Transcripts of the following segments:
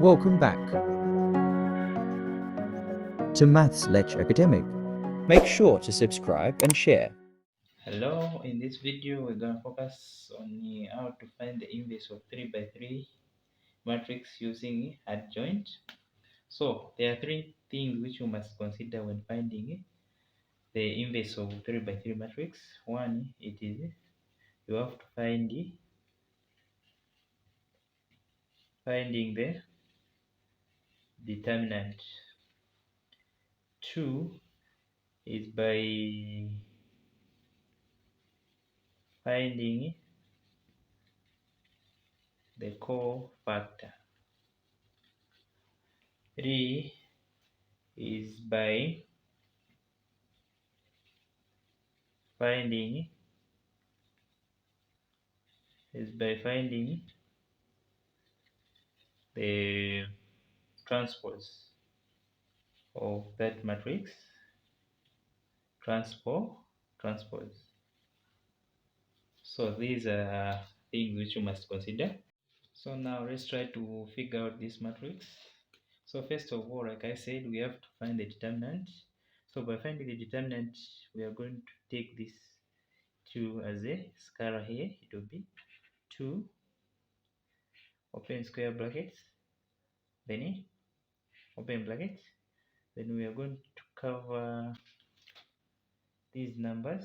Welcome back to Maths Lecture Academic. Make sure to subscribe and share. Hello, in this video we're going to focus on how to find the inverse of 3 by 3 matrix using adjoint. So there are three things which you must consider when finding the inverse of 3 by 3 matrix. One, it is you have to finding the determinant. Two is by finding the cofactor. Three is by finding the transpose of that matrix. Transpose. So these are things which you must consider. So now let's try to figure out this matrix. So first of all, like I said, we have to find the determinant. So by finding the determinant, we are going to take this 2 as a scalar here. It will be 2 open square brackets, then open brackets. Then we are going to cover these numbers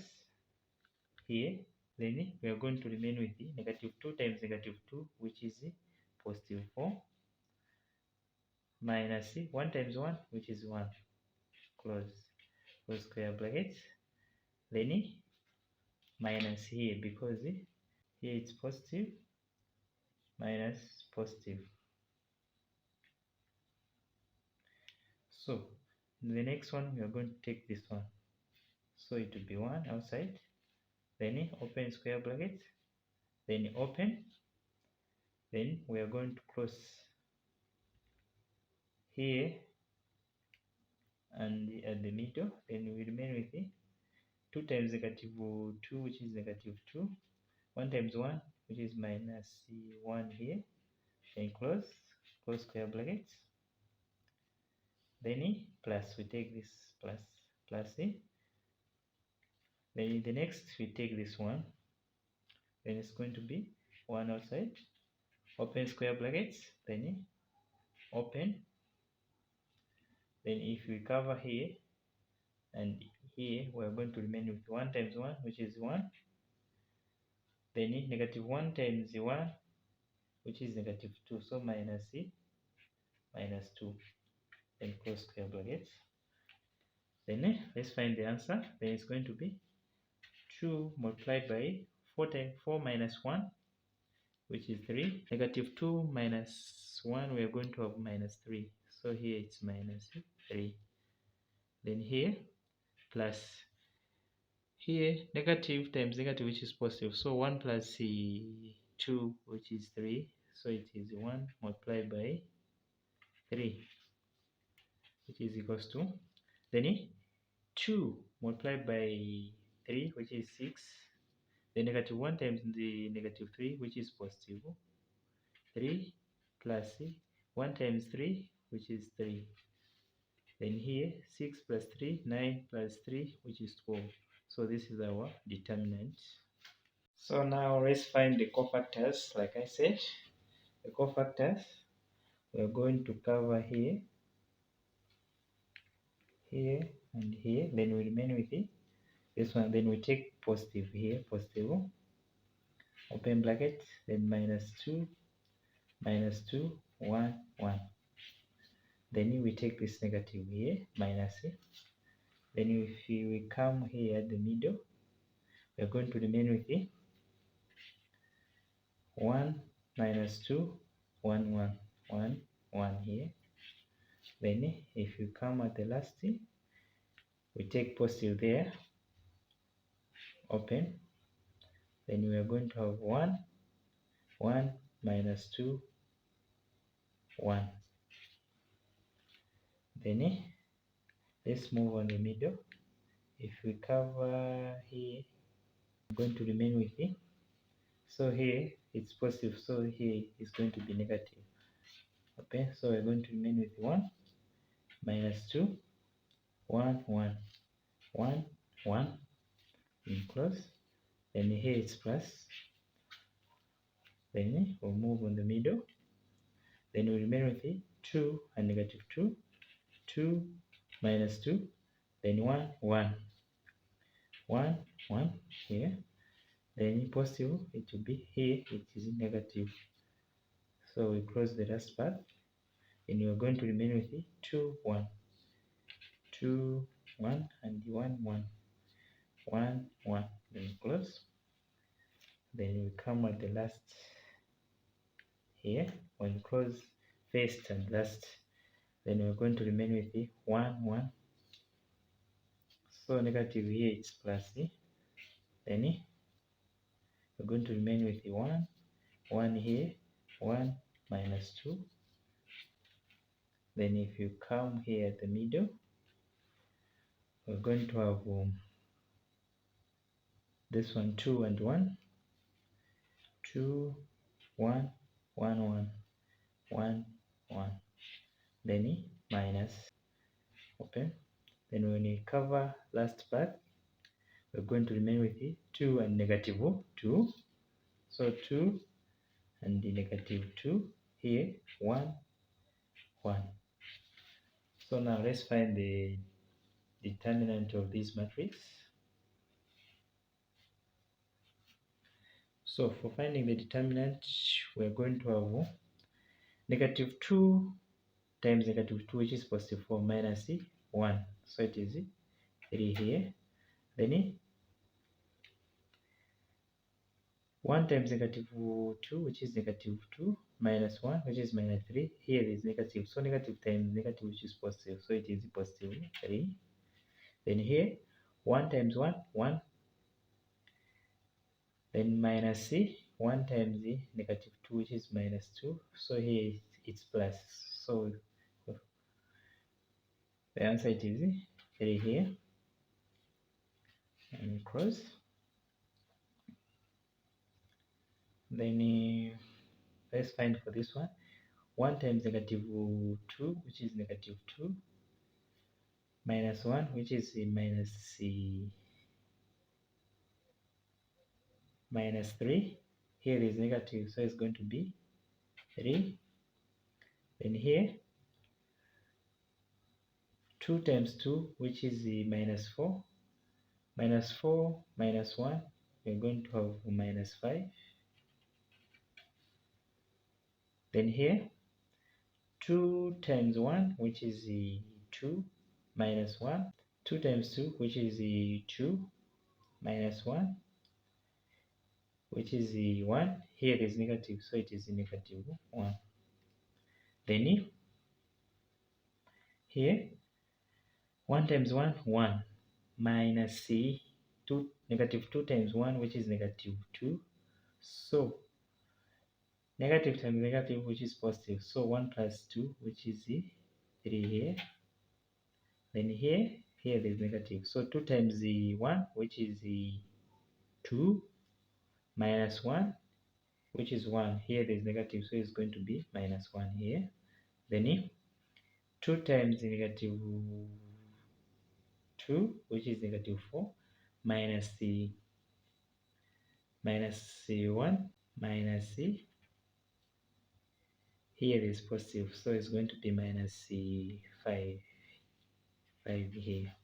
here. Then we are going to remain with the negative 2 times negative 2, which is positive 4, minus 1 times 1, which is 1, close square brackets. Then minus here, because here it's positive, minus positive. So the next one, we are going to take this one. So it will be 1 outside, then open square brackets, then open, then we are going to close here and at the middle. Then we remain with 2 times negative 2, which is negative 2, 1 times 1, which is minus 1 here, then close square brackets, then plus, we take this plus then the next we take this one, then it's going to be 1 outside, open square brackets, then open, then if we cover here and here, we are going to remain with 1 times 1, which is 1, then negative 1 times 1, which is negative 2, so minus 2, then close square brackets. Then let's find the answer. Then it's going to be 2 multiplied by 4 minus 1, which is 3. Negative 2 minus 1, we are going to have minus 3, so here it's minus 3. Then here plus, here negative times negative, which is positive, so 1 plus 2, which is 3, so it is 1 multiplied by 3, which is equals to, then 2 multiplied by 3, which is 6, the negative 1 times the negative 3, which is positive 3, plus 1 times 3, which is 3, then here 6 plus 3, 9 plus 3, which is 12. So this is our determinant. So now let's find the cofactors. Like I said, the cofactors, we are going to cover here, and here, then we remain with this one, then we take positive here, positive, open bracket, then minus 2, 1, 1. Then we take this negative here, minus it. Then if we come here at the middle, we are going to remain with 1 minus 2, 1, 1, 1, 1 here. Then if you come at the last, we take positive there, open, then we are going to have 1, 1 minus 2, 1. Then let's move on the middle. If we cover here, we're going to remain with it. So here it's positive, so here is going to be negative. open. So we're going to remain with 1 minus 2, 1 1 1 1, and close. Then here it's plus. Then we'll move on the middle. Then we remain with it 2 and negative 2, 2 minus 2, then 1 1 1 1 here. Then positive, it will be here, it is negative. So we close the last part, and you're going to remain with it 2 1 2 1 and 1 1 1 1, then close. Then we come at the last here. When you close first and last, then we're going to remain with it 1 1. So negative here it's plus. Then we're going to remain with the 1 1 here, 1 minus 2. Then if you come here at the middle, we're going to have this one 2 and 1, 2 1 1 1 1 1, then minus, open. Then when you cover last part, we're going to remain with the 2 and negative 2. So 2 and the negative 2 here, 1 1. So now let's find the determinant of this matrix. So for finding the determinant, we're going to have negative 2 times negative 2, which is positive 4, minus 1. So it is 3 here. Then 1 times negative 2, which is negative 2, minus 1, which is minus 3. Here is negative. So negative times negative, which is positive. So it is positive 3. Then here, 1 times 1, 1. Then minus 1 times the negative 2, which is minus 2. So here it's plus. So the answer it is 3 here. And close. Then let's find for this one. 1 times negative 2, which is negative 2, minus 1, which is minus 3. Here is negative, so it's going to be 3. Then here 2 times 2, which is minus 4. Minus 4 minus 1, we're going to have minus 5. Then here 2 times 1, which is 2, minus 1. 2 times 2, which is 2, minus 1, which is 1. Here is negative, so it is negative 1. Then here 1 times 1, 1, minus 2, negative 2 times 1, which is negative 2. So negative times negative, which is positive. So 1 plus 2, which is 3 here. Then here there is negative. So 2 times 1, which is 2, minus 1, which is 1. Here there is negative, so it's going to be minus 1 here. Then 2 times negative 2, which is negative 4, minus 1, minus here is positive, so it's going to be minus 5 here.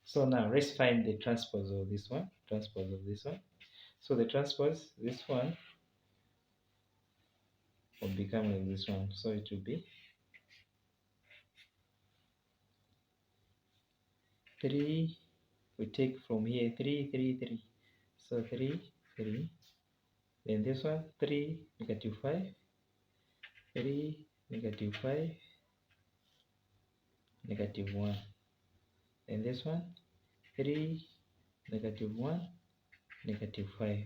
So now let's find the transpose of this one. So the transpose, this one will become like this one. So it will be 3. We take from here 3 3 3. So 3 3. Then this one 3 negative 5. 3 negative 5 negative 1. Then this one 3 negative 1 negative 5.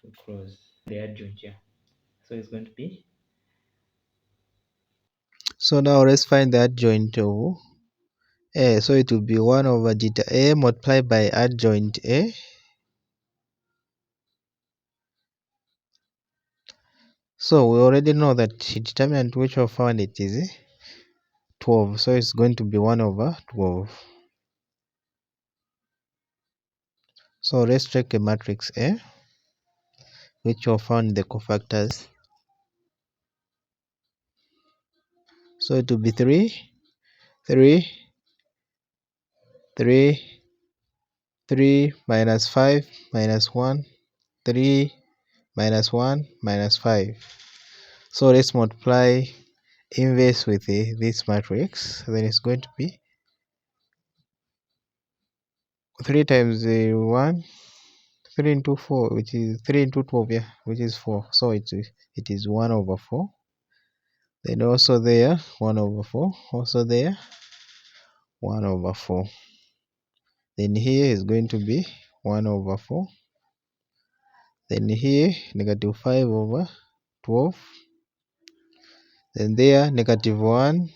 We close the adjoint here. So it's going to be. So now let's find the adjoint of A. So it will be 1 over delta A multiplied by adjoint A. So we already know that determinant which we found it is 12, so it's going to be 1 over 12. So let's check a matrix A which we found the cofactors. So it will be 3, 3, 3, 3 minus 5 minus 1, 3 minus 1 minus 5. So let's multiply inverse with this matrix, then it's going to be 3 times 1, 3 into 4, which is 3 into 12, yeah, which is 4. So it is 1 over 4. Then also there 1 over 4, also there 1 over 4. Then here is going to be 1 over 4. Then here negative 5 over 12. Then there negative 1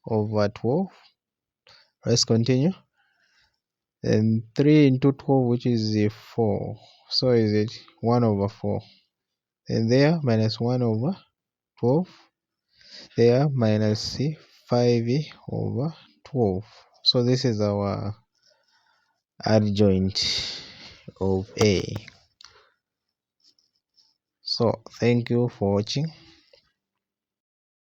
over 12. Let's continue. Then 3 into 12, which is 4. So is it 1 over 4. Then there minus 1 over 12. There minus 5 over 12. So this is our adjoint of A. So thank you for watching.